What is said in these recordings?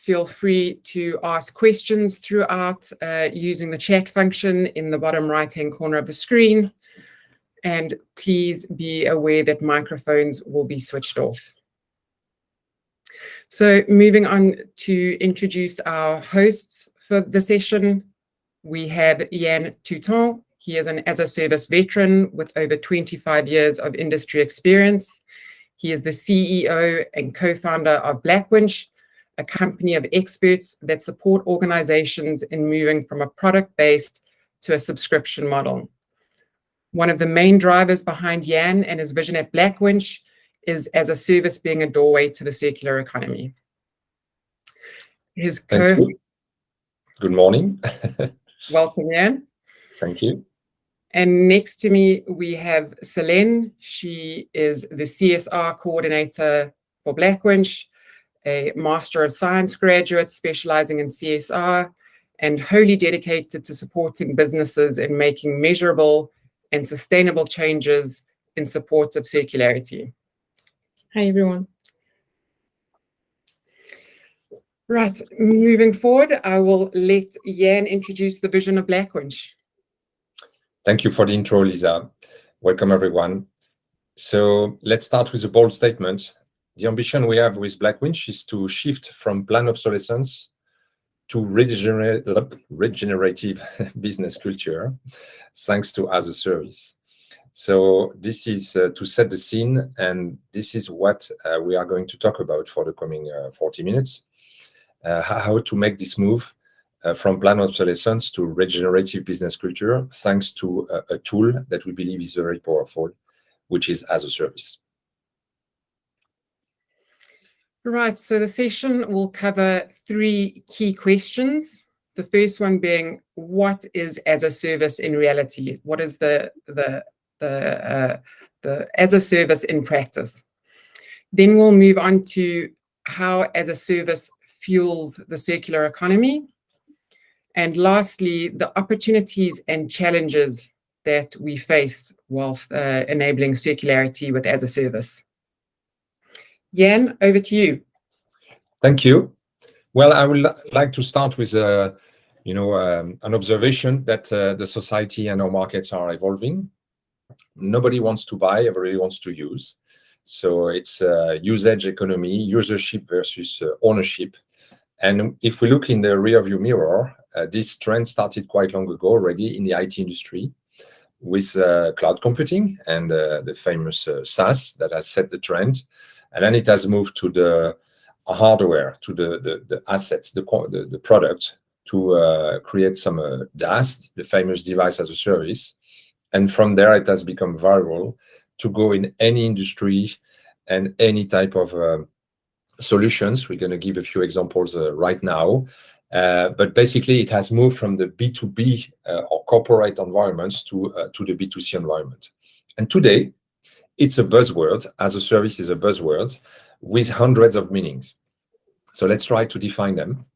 feel free to ask questions throughout using the chat function in the bottom right-hand corner of the screen. And please be aware that microphones will be switched off. So moving on to introduce our hosts for the session, we have Yann Toutant. He is an as-a-service veteran with over 25 years of industry experience. He is the CEO and co-founder of Winch, a company of experts that support organizations in moving from a product-based to a subscription model. One of the main drivers behind Yann and his vision at Winch is as a service being a doorway to the circular economy. Thank you. Good morning. Welcome, Yann. Thank you. And next to me, we have Solene. She is the CSR coordinator for Winch, a Master of Science graduate specializing in CSR and wholly dedicated to supporting businesses in making measurable and sustainable changes in support of circularity. Hi, everyone. Right, moving forward, I will let Yann introduce the vision of Winch. Thank you for the intro, Lisa. Welcome, everyone. So let's start with a bold statement. The ambition we have with Winch is to shift from planned obsolescence to regenerative business culture, thanks to as a service. So this is to set the scene, and this is what we are going to talk about for the coming 40 minutes. How to make this move from planned obsolescence to regenerative business culture, thanks to a tool that we believe is very powerful, which is as a service. Right, so the session will cover 3 key questions. The first one being, what is as a service in reality? What is the as a service in practice? Then we'll move on to how as a service fuels the circular economy. And lastly, the opportunities and challenges that we face whilst enabling circularity with as a service. Yann, over to you. Thank you. Well, I would like to start with an observation that the society and our markets are evolving. Nobody wants to buy, everybody wants to use. So it's a usage economy, usership versus ownership. And if we look in the rearview mirror, this trend started quite long ago already in the IT industry with cloud computing and the famous SaaS that has set the trend. And then it has moved to the hardware, to the assets, the product, to create some DaaS, the famous device as a service. And from there, it has become viral to go in any industry and any type of solutions. We're going to give a few examples right now. But basically, it has moved from the B2B or corporate environments to the B2C environment. And today, it's a buzzword. As a service is a buzzword with hundreds of meanings. So let's try to define them.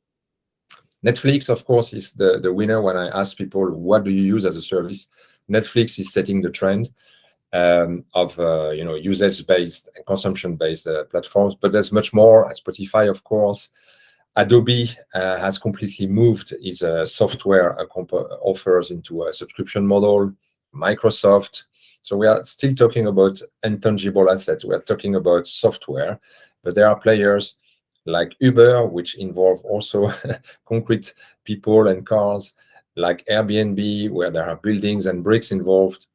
Netflix, of course, is the winner when I ask people, what do you use as a service? Netflix is setting the trend of usage-based and consumption-based platforms, but there's much more. Spotify, of course. Adobe has completely moved its software offers into a subscription model. Microsoft. So we are still talking about intangible assets. We are talking about software, but there are players like Uber, which involve also concrete people and cars, like Airbnb, where there are buildings and bricks involved.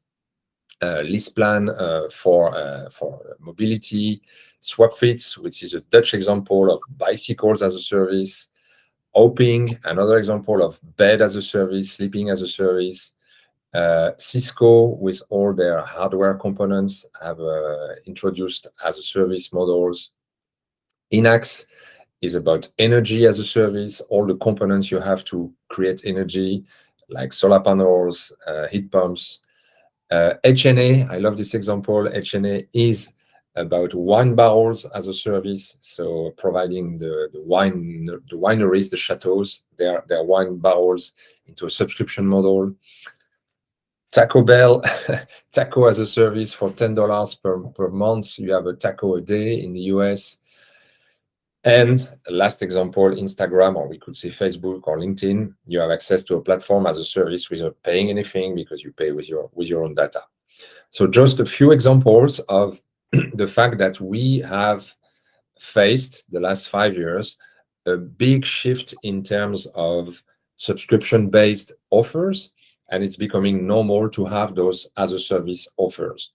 LeasePlan for mobility. Swapfit, which is a Dutch example of bicycles as a service. Oping, another example of bed as a service, sleeping as a service. Cisco, with all their hardware components, have introduced as a service models. Inax is about energy as a service, all the components you have to create energy, like solar panels, heat pumps. HNA, I love this example. HNA is about wine barrels as a service, so providing the wineries, the chateaus, their wine barrels into a subscription model. Taco Bell, taco as a service for $10 per month. You have a taco a day in the US. And last example, Instagram, or we could say Facebook or LinkedIn, you have access to a platform as a service without paying anything because you pay with your own data. So just a few examples of the fact that we have faced the last 5 years a big shift in terms of subscription-based offers, and it's becoming normal to have those as a service offers.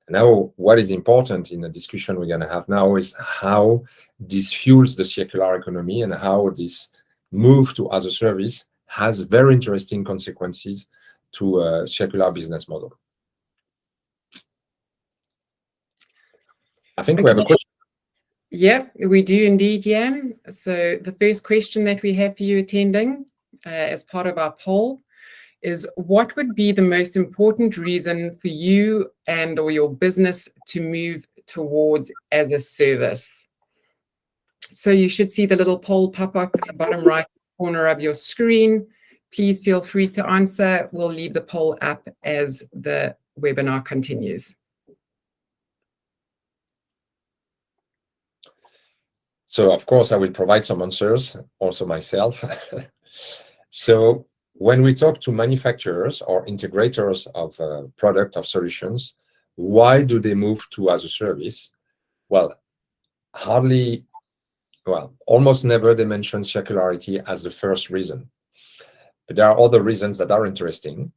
Now, what is important in the discussion we're going to have now is how this fuels the circular economy and how this move to as a service has very interesting consequences to a circular business model. I think we have a question. Yeah, we do indeed, Yann. So the first question that we have for you attending as part of our poll is, what would be the most important reason for you and or your business to move towards as a service? So you should see the little poll pop up at the bottom right corner of your screen. Please feel free to answer. We'll leave the poll up as the webinar continues. So of course I will provide some answers also myself. So when we talk to manufacturers or integrators of product of solutions, why do they move to as a service? Well, almost never they mention circularity as the first reason. But there are other reasons that are interesting.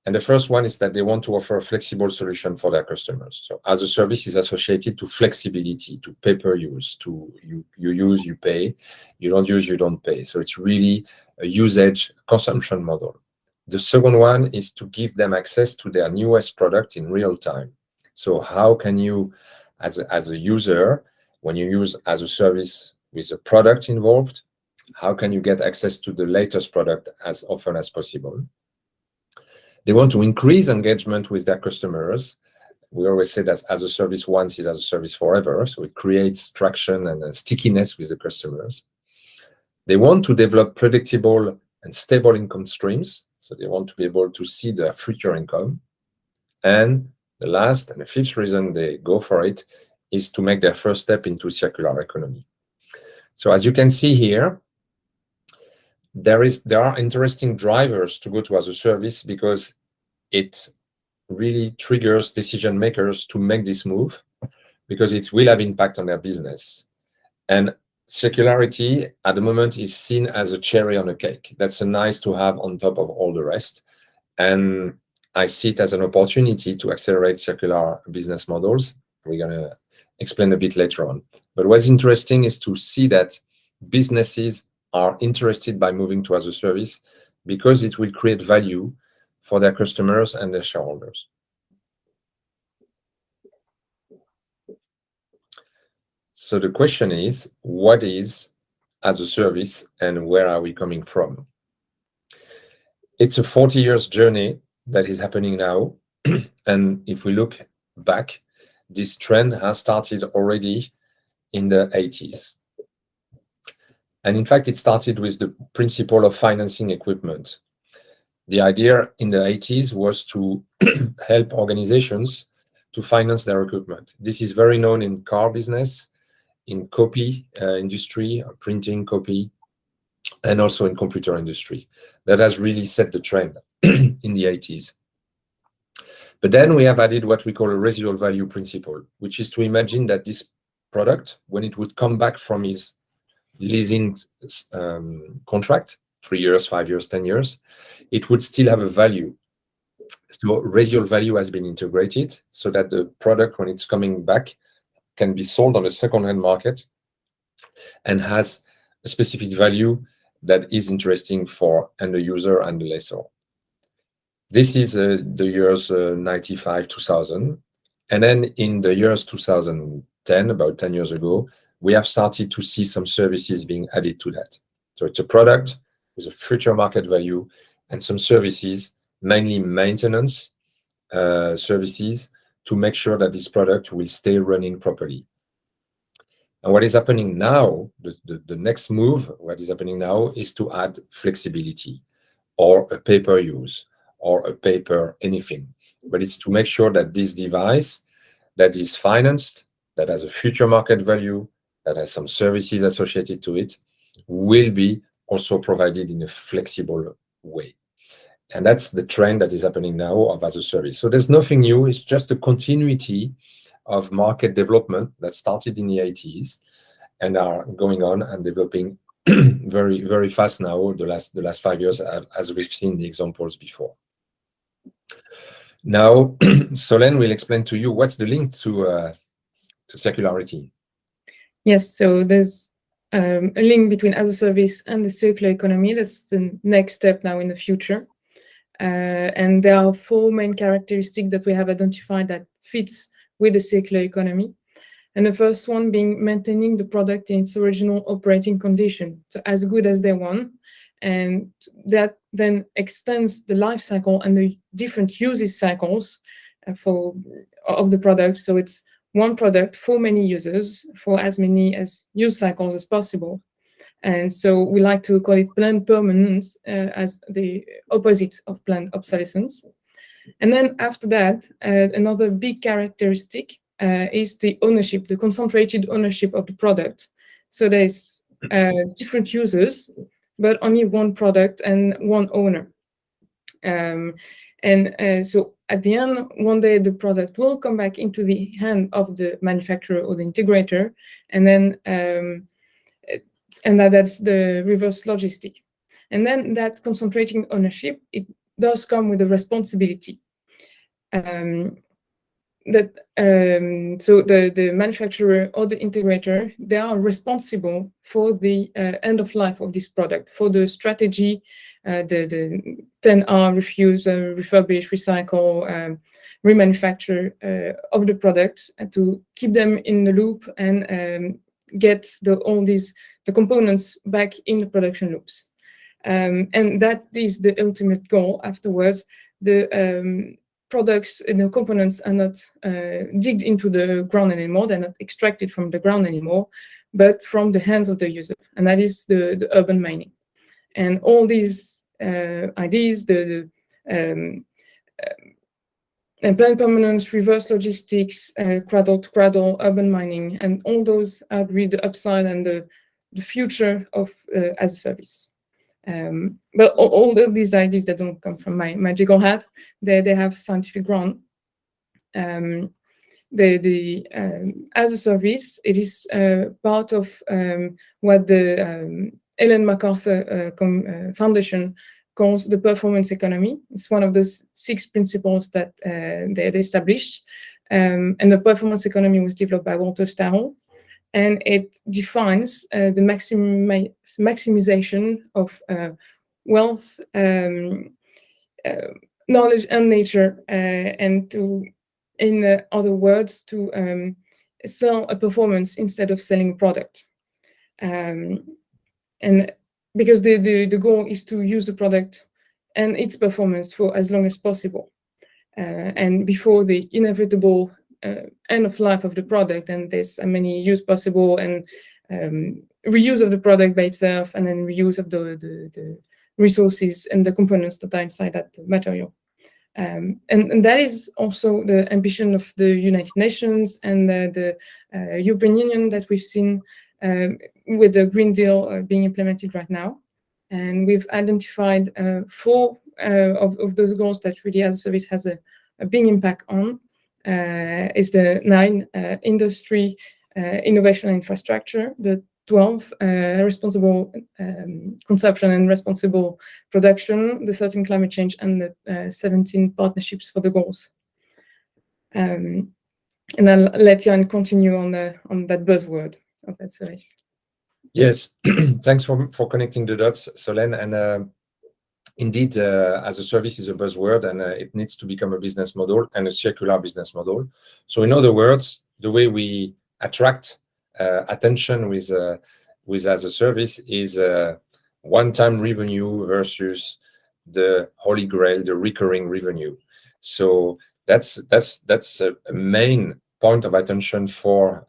And the first one is that they want to offer a flexible solution for their customers. So as a service is associated to flexibility, to pay-per-use, to you use, you pay, you don't use, you don't pay. So it's really a usage consumption model. The second one is to give them access to their newest product in real time. So how can you, as a user, when you use as a service with a product involved, how can you get access to the latest product as often as possible? They want to increase engagement with their customers. We always say that as a service once is as a service forever. So it creates traction and stickiness with the customers. They want to develop predictable and stable income streams. So they want to be able to see their future income. And the last and the fifth reason they go for it is to make their first step into circular economy. So as you can see here, there are interesting drivers to go to as a service because it really triggers decision makers to make this move because it will have impact on their business. And circularity at the moment is seen as a cherry on a cake. That's a nice to have on top of all the rest. And I see it as an opportunity to accelerate circular business models. We're going to explain a bit later on. But what's interesting is to see that businesses are interested by moving to as a service because it will create value for their customers and their shareholders. So the question is, what is as a service and where are we coming from? It's a 40 years journey that is happening now. And if we look back, this trend has started already in the 80s. And in fact, it started with the principle of financing equipment. The idea in the 80s was to help organizations to finance their equipment. This is very known in car business, in copy industry, printing, copy, and also in computer industry. That has really set the trend in the 80s. But then we have added what we call a residual value principle, which is to imagine that this product, when it would come back from his leasing contract, 3 years, 5 years, 10 years, it would still have a value. So residual value has been integrated so that the product, when it's coming back, can be sold on a second-hand market and has a specific value that is interesting for the user and the lessor. This is the years 95, 2000. And then in the years 2010, about 10 years ago, we have started to see some services being added to that. So it's a product with a future market value and some services, mainly maintenance services, to make sure that this product will stay running properly. And what is happening now, the next move, what is happening now is to add flexibility or a pay-per-use or a pay-per-anything. But it's to make sure that this device that is financed, that has a future market value, that has some services associated to it, will be also provided in a flexible way. And that's the trend that is happening now of as a service. So there's nothing new. It's just a continuity of market development that started in the 80s and are going on and developing very, very fast now, the last 5 years, as we've seen the examples before. Now, Solene will explain to you what's the link to circularity. Yes, so there's a link between as a service and the circular economy. That's the next step now in the future. And there are 4 main characteristics that we have identified that fits with the circular economy. And the first one being maintaining the product in its original operating condition, so as good as they want. And that then extends the life cycle and the different uses cycles of the product. So it's one product for many users for as many use cycles as possible. And so we like to call it planned permanence as the opposite of planned obsolescence. And then after that, another big characteristic is the ownership, the concentrated ownership of the product. So there's different users, but only one product and one owner. So at the end, one day the product will come back into the hand of the manufacturer or the integrator, and then that's the reverse logistic. And then that concentrating ownership, it does come with a responsibility. So the manufacturer or the integrator, they are responsible for the end of life of this product, for the strategy, the 10R refuse, refurbish, recycle, remanufacture of the products, and to keep them in the loop and get all the components back in the production loops. And that is the ultimate goal afterwards. The products and the components are not digged into the ground anymore, they're not extracted from the ground anymore, but from the hands of the user. And that is the urban mining. And all these ideas, the planned permanence, reverse logistics, cradle to cradle, urban mining, and all those are really the upside and the future of as a service. But all these ideas that don't come from my magical hat, they have scientific ground. As a service, it is part of what the Ellen MacArthur Foundation calls the performance economy. It's one of those 6 principles that they established. And the performance economy was developed by Walter Starrell. And it defines the maximization of wealth, knowledge, and nature, and in other words, to sell a performance instead of selling a product. And because the goal is to use the product and its performance for as long as possible, and before the inevitable end of life of the product, and there's many use possible, and reuse of the product by itself, and then reuse of the resources and the components that are inside that material. And that is also the ambition of the United Nations and the European Union that we've seen with the Green Deal being implemented right now. And we've identified 4 of those goals that really as a service has a big impact on. Is the 9 industry, innovation and infrastructure, the 12 responsible consumption and responsible production, the 13 climate change, and the 17 partnerships for the goals. And I'll let Yann continue on that buzzword of that service. Yes, thanks for connecting the dots, Solene. And indeed, as a service is a buzzword, and it needs to become a business model and a circular business model. So in other words, the way we attract attention with as a service is one-time revenue versus the holy grail, the recurring revenue. So that's a main point of attention for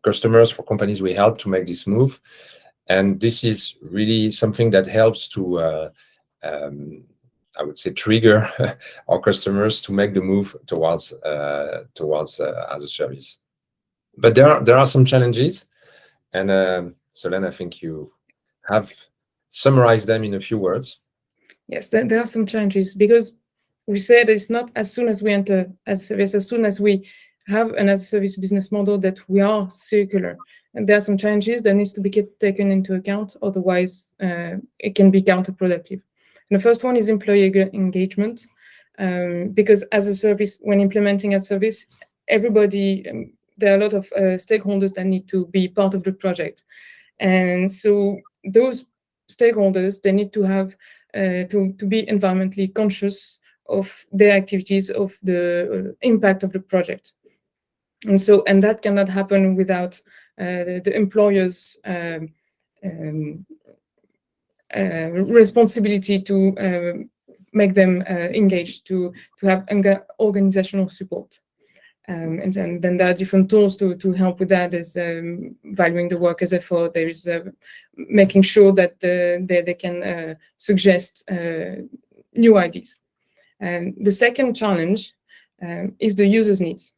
customers, for companies we help to make this move. And this is really something that helps to, I would say, trigger our customers to make the move towards as a service. But there are some challenges, and Solene, I think you have summarized them in a few words. Yes, there are some challenges because we said it's not as soon as we enter as a service, as soon as we have an as a service business model that we are circular. And there are some challenges that needs to be taken into account, otherwise it can be counterproductive. And the first one is employee engagement, because as a service, when implementing a service, everybody, there are a lot of stakeholders that need to be part of the project. And so those stakeholders, they need to have to be environmentally conscious of their activities, of the impact of the project. And that cannot happen without the employer's responsibility to make them engaged, to have organizational support. And then there are different tools to help with that. There's valuing the workers' effort. There is making sure that they can suggest new ideas. And the second challenge is the user's needs.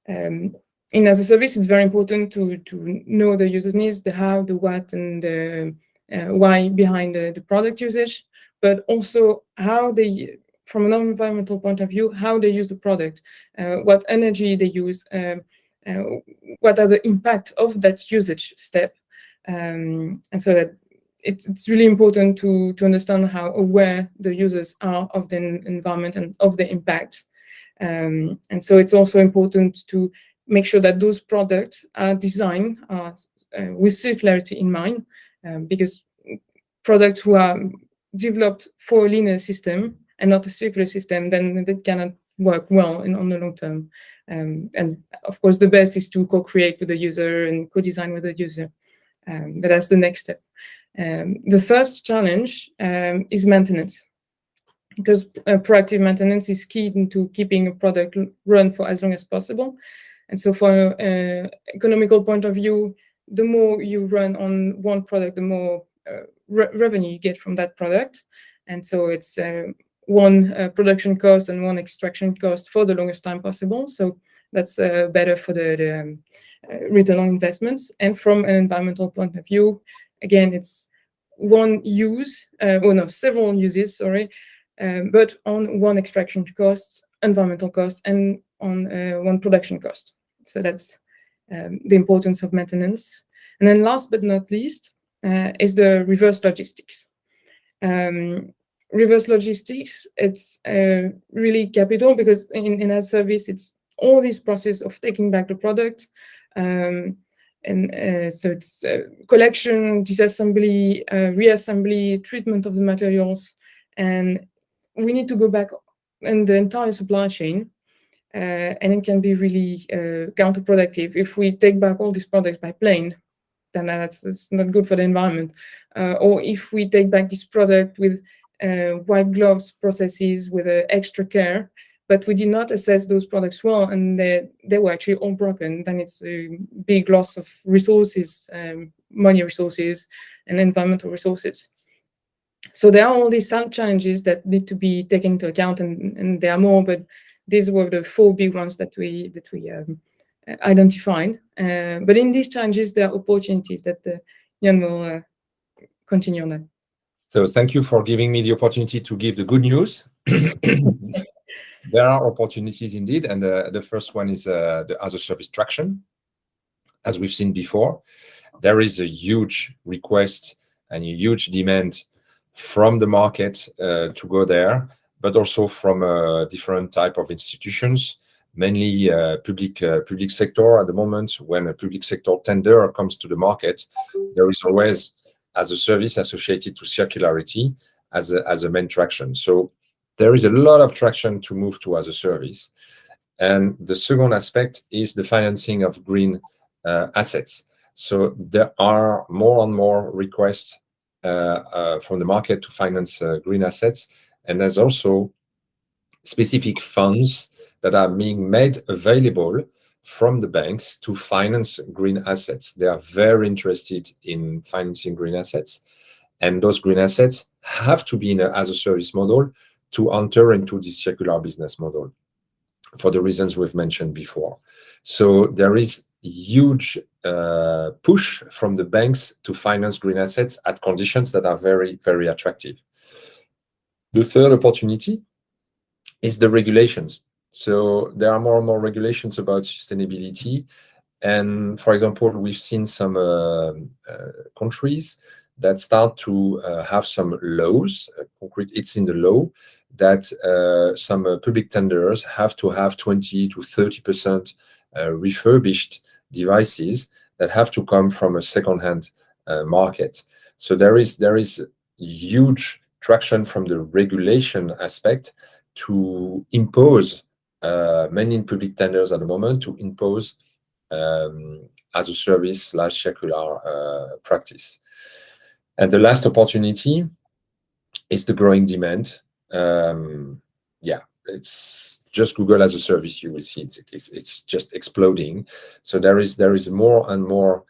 In as a service, it's very important to know the user's needs, the how, the what, and the why behind the product usage, but also how they, from an environmental point of view, how they use the product, what energy they use, what are the impact of that usage step. And so that it's really important to understand how aware the users are of the environment and of the impact. And so it's also important to make sure that those products are designed with circularity in mind, because products who are developed for a linear system and not a circular system, then it cannot work well on the long term. And of course, the best is to co-create with the user and co-design with the user. But that's the next step. The first challenge is maintenance, because proactive maintenance is key into keeping a product run for as long as possible. And so for an economical point of view, the more you run on one product, the more revenue you get from that product. And so it's one production cost and one extraction cost for the longest time possible. So that's better for the return on investments. And from an environmental point of view, again, it's one use, several uses, sorry, but on one extraction cost, environmental cost, and on one production cost. So that's the importance of maintenance. And then last but not least is the reverse logistics. Reverse logistics, it's really capital, because in a service, it's all this process of taking back the product. So it's collection, disassembly, reassembly, treatment of the materials. And we need to go back in the entire supply chain. And it can be really counterproductive. If we take back all these products by plane, then that's not good for the environment. Or if we take back this product with white gloves processes with extra care, but we did not assess those products well, and they were actually all broken, then it's a big loss of resources, money resources, and environmental resources. So there are all these challenges that need to be taken into account, and there are more, but these were the 4 big ones that we identified. But in these challenges, there are opportunities that Yann will continue on that. So thank you for giving me the opportunity to give the good news. There are opportunities indeed, and the first one is the as-a-service traction. As we've seen before, there is a huge request and a huge demand from the market to go there, but also from different type of institutions, mainly public sector at the moment. When a public sector tender comes to the market, there is always as a service associated to circularity as a main traction. So there is a lot of traction to move to as a service. And the second aspect is the financing of green assets. So there are more and more requests from the market to finance green assets. And there's also specific funds that are being made available from the banks to finance green assets. They are very interested in financing green assets. And those green assets have to be in as a service model to enter into this circular business model for the reasons we've mentioned before. So there is huge push from the banks to finance green assets at conditions that are very, very attractive. The third opportunity is the regulations. So there are more and more regulations about sustainability. And for example, we've seen some countries that start to have some laws, concrete, it's in the law, that some public tenders have to have 20 to 30% refurbished devices that have to come from a second-hand market. So there is huge traction from the regulation aspect to impose, many public tenders at the moment, to impose as a service / circular practice. And the last opportunity is the growing demand. Yeah, it's just Google as a service. You will see it's just exploding. So there is more and more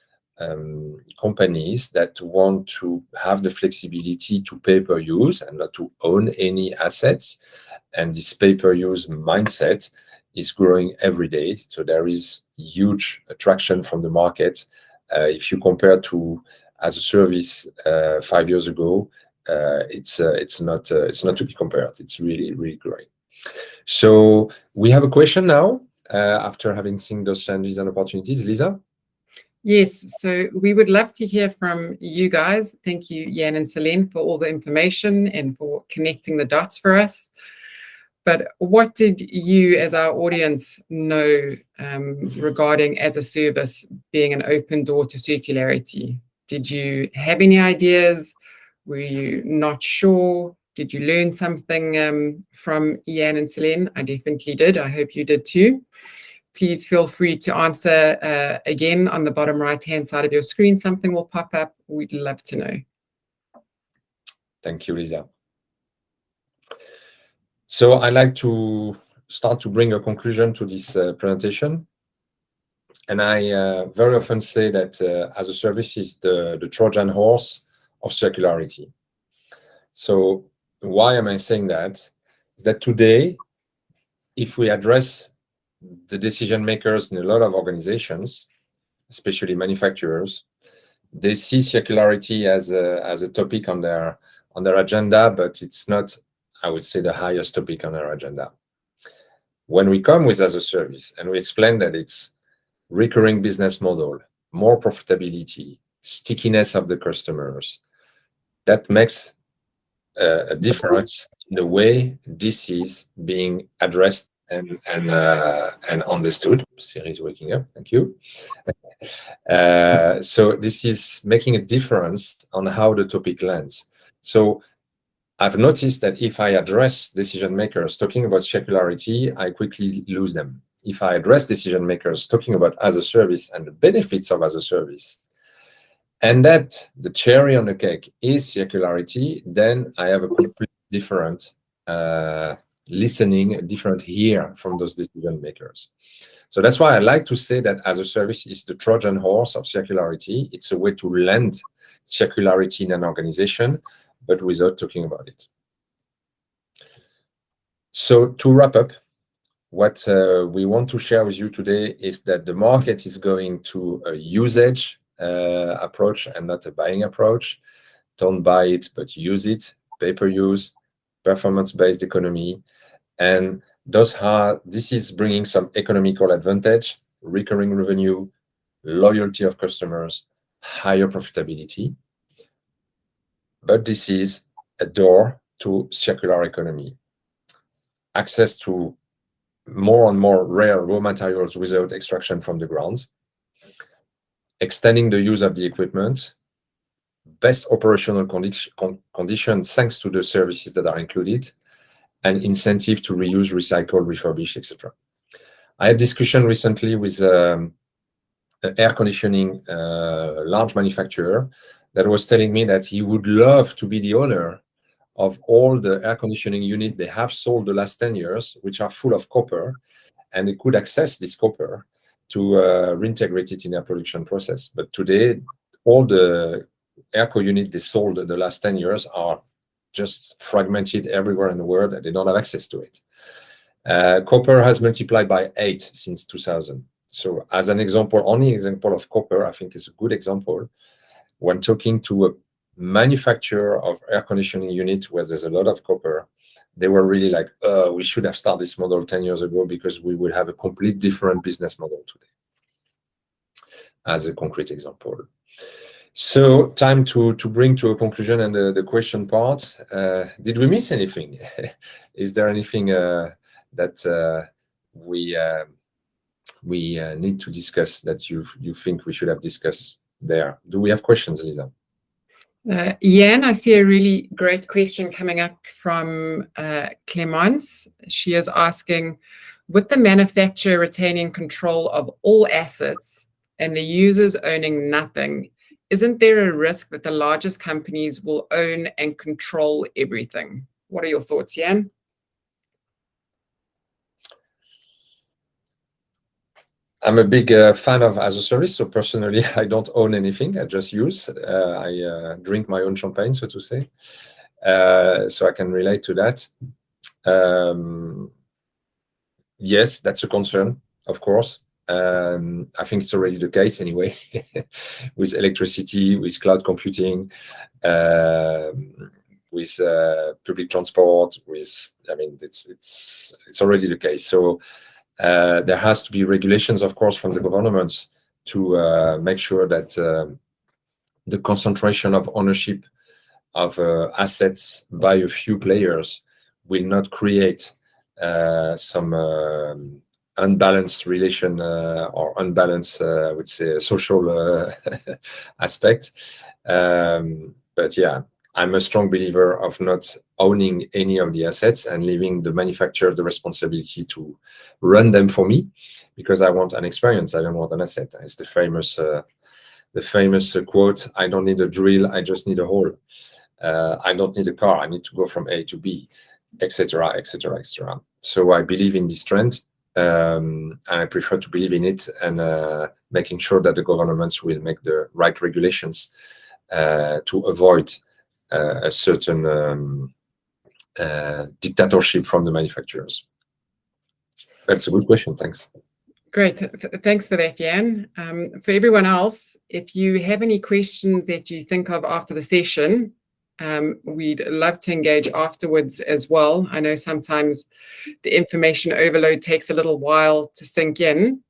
companies that want to have the flexibility to pay per use and not to own any assets. And this pay per use mindset is growing every day. So there is huge attraction from the market. If you compare to as a service 5 years ago, it's not to be compared. It's really, really growing. So we have a question now after having seen those challenges and opportunities. Lisa? Yes, so we would love to hear from you guys. Thank you, Yann and Solene, for all the information and for connecting the dots for us. But what did you, as our audience, know regarding as a service being an open door to circularity? Did you have any ideas? Were you not sure? Did you learn something from Yann and Solene? I definitely did. I hope you did too. Please feel free to answer again on the bottom right-hand side of your screen. Something will pop up. We'd love to know. Thank you, Lisa. So I'd like to start to bring a conclusion to this presentation. And I very often say that as a service is the Trojan horse of circularity. So why am I saying that? That today, if we address the decision makers in a lot of organizations, especially manufacturers, they see circularity as a topic on their agenda, but it's not, I would say, the highest topic on their agenda. When we come with as a service and we explain that it's recurring business model, more profitability, stickiness of the customers, that makes a difference in the way this is being addressed and understood. Siri is waking up. Thank you. So this is making a difference on how the topic lands. So I've noticed that if I address decision makers talking about circularity, I quickly lose them. If I address decision makers talking about as a service and the benefits of as a service, and that the cherry on the cake is circularity, then I have a completely different listening, different hear from those decision makers. So that's why I like to say that as a service is the Trojan horse of circularity. It's a way to land circularity in an organization, but without talking about it. So to wrap up, what we want to share with you today is that the market is going to a usage approach and not a buying approach. Don't buy it, but use it. Pay-per-use, performance-based economy. And this is bringing some economical advantage, recurring revenue, loyalty of customers, higher profitability. But this is a door to circular economy. Access to more and more rare raw materials without extraction from the ground. Extending the use of the equipment. Best operational conditions thanks to the services that are included. And incentive to reuse, recycle, refurbish, etc. I had a discussion recently with an air conditioning large manufacturer that was telling me that he would love to be the owner of all the air conditioning units they have sold the last 10 years, which are full of copper, and they could access this copper to reintegrate it in their production process. But today, all the airco units they sold the last 10 years are just fragmented everywhere in the world, and they don't have access to it. Copper has multiplied by 8 since 2000. So as an example, only example of copper, I think is a good example. When talking to a manufacturer of air conditioning unit where there's a lot of copper, they were really like, we should have started this model 10 years ago because we would have a complete different business model today, as a concrete example. So time to bring to a conclusion and the question part. Did we miss anything? Is there anything that we need to discuss that you think we should have discussed there? Do we have questions, Lisa? Yann, I see a really great question coming up from Clemence. She is asking, with the manufacturer retaining control of all assets and the users owning nothing, isn't there a risk that the largest companies will own and control everything? What are your thoughts, Yann? I'm a big fan of as a service. So personally, I don't own anything. I just use. I drink my own champagne, so to say. So I can relate to that. Yes, that's a concern, of course. I think it's already the case anyway, with electricity, with cloud computing, with public transport. I mean, it's already the case. So there has to be regulations, of course, from the governments to make sure that the concentration of ownership of assets by a few players will not create some unbalanced relation or unbalanced, I would say, social aspect. But yeah, I'm a strong believer of not owning any of the assets and leaving the manufacturer the responsibility to run them for me, because I want an experience. I don't want an asset. It's the famous quote: "I don't need a drill. I just need a hole. I don't need a car. I need to go from A to B," etc., etc., etc. So I believe in this trend, and I prefer to believe in it, and making sure that the governments will make the right regulations to avoid a certain dictatorship from the manufacturers. That's a good question. Thanks. Great. Thanks for that, Yann. For everyone else, if you have any questions that you think of after the session, we'd love to engage afterwards as well. I know sometimes the information overload takes a little while to sink in.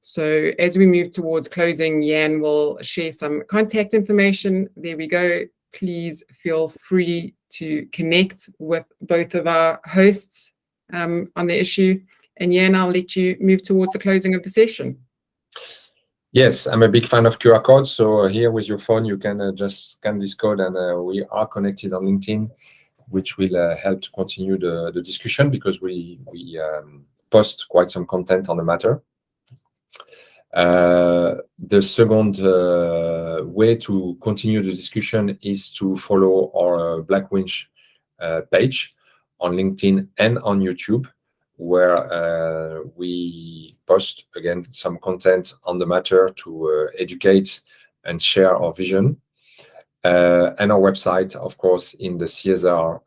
So as we move towards closing, Yann will share some contact information. There we go. Please feel free to connect with both of our hosts on the issue. And Yann, I'll let you move towards the closing of the session. Yes, I'm a big fan of QR codes. So here with your phone, you can just scan this code, and we are connected on LinkedIn, which will help to continue the discussion, because we post quite some content on the matter. The second way to continue the discussion is to follow our Black Winch page on LinkedIn and on YouTube, where we post again some content on the matter to educate and share our vision. And our website, of course, in the CSR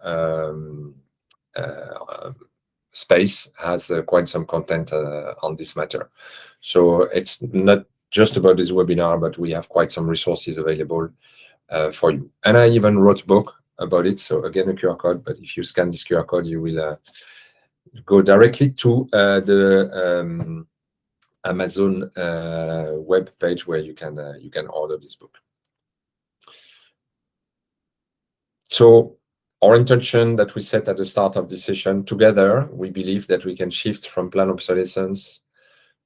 space, has quite some content on this matter. So it's not just about this webinar, but we have quite some resources available for you. And I even wrote a book about it. So again, a QR code, but if you scan this QR code, you will go directly to the Amazon web page, where you can order this book. So our intention that we set at the start of this session, together, we believe that we can shift from planned obsolescence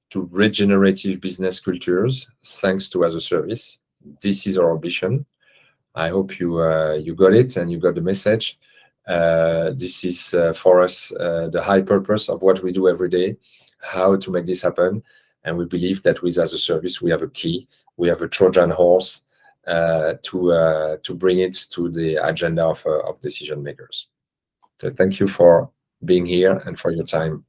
to regenerative business cultures, thanks to as a service. This is our ambition. I hope you got it and you got the message. This is for us the high purpose of what we do every day, how to make this happen. And we believe that with as a service, we have a key, we have a Trojan horse to bring it to the agenda of decision makers. So thank you for being here and for your time.